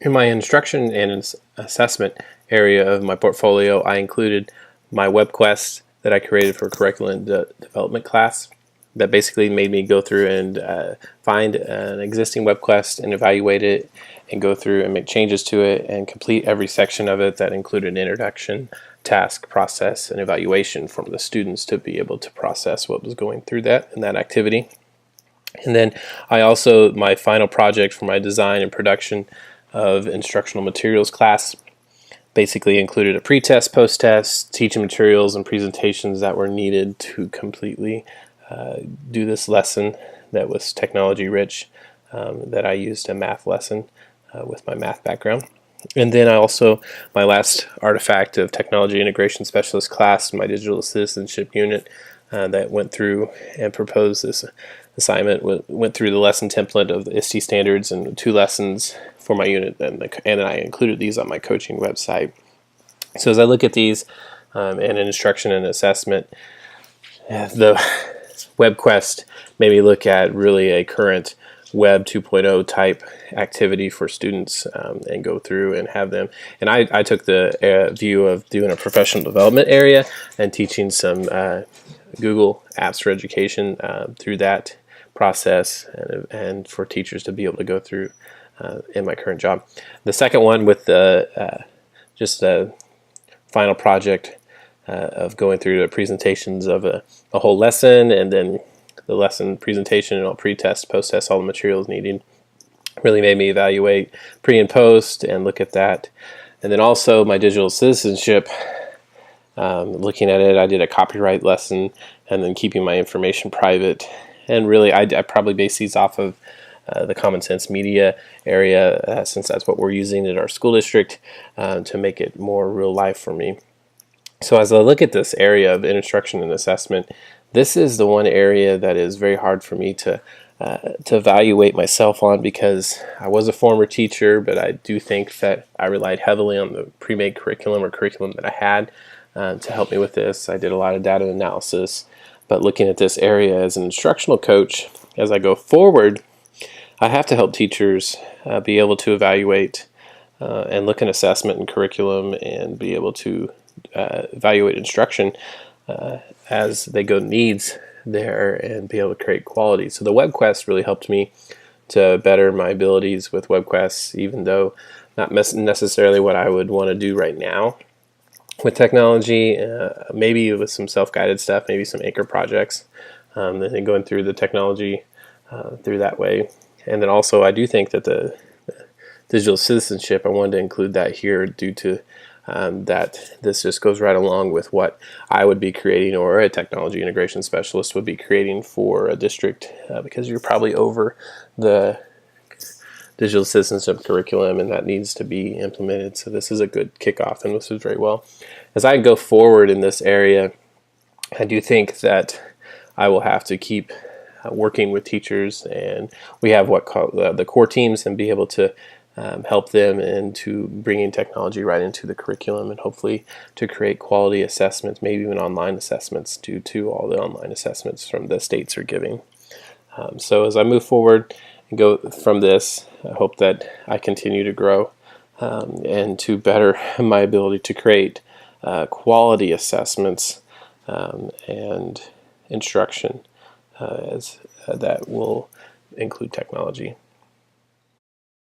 In my instruction and assessment area of my portfolio, I included my web quest that I created for curriculum development class that basically made me go through and find an existing web quest and evaluate it and go through and make changes to it and complete every section of it that included an introduction, task, process, and evaluation for the students to be able to process what was going through that in that activity. And then I also, my final project for my design and production of instructional materials class basically included a pre-test, post-test, teaching materials, and presentations that were needed to completely do this lesson that was technology rich, that I used a math lesson with my math background. And then I also, my last artifact of technology integration specialist class, my digital citizenship unit that went through and proposed this assignment, went through the lesson template of the ISTE standards and 2 lessons for my unit, and I included these on my coaching website. So as I look at these and instruction and assessment, the WebQuest made me look at really a current Web 2.0 type activity for students and go through and have them. And I took the view of doing a professional development area and teaching some Google Apps for Education through that process, and for teachers to be able to go through in my current job. The second one with the just a final project of going through the presentations of a whole lesson, and then the lesson presentation and all pre-test, post-test, all the materials needed, really made me evaluate pre and post and look at that. And then also my digital citizenship, looking at it, I did a copyright lesson and then keeping my information private. And really I probably base these off of the Common Sense Media area, since that's what we're using in our school district, to make it more real life for me. So as I look at this area of instruction and assessment, this is the one area that is very hard for me to evaluate myself on, because I was a former teacher, but I do think that I relied heavily on the pre-made curriculum or curriculum that I had to help me with this. I did a lot of data analysis, but looking at this area as an instructional coach, as I go forward, I have to help teachers be able to evaluate and look at assessment and curriculum and be able to evaluate instruction as they go needs there and be able to create quality. So the WebQuest really helped me to better my abilities with WebQuest, even though not necessarily what I would want to do right now with technology, maybe with some self-guided stuff, maybe some anchor projects, and then going through the technology through that way. And then also I do think that the digital citizenship, I wanted to include that here due to that this just goes right along with what I would be creating, or a technology integration specialist would be creating for a district, because you're probably over the digital citizenship curriculum and that needs to be implemented. So this is a good kickoff, and this is very well. As I go forward in this area, I do think that I will have to keep working with teachers, and we have what called the core teams, and be able to help them into bringing technology right into the curriculum, and hopefully to create quality assessments, maybe even online assessments, due to all the online assessments from the states are giving. So as I move forward and go from this, I hope that I continue to grow and to better my ability to create quality assessments and instruction as that will include technology.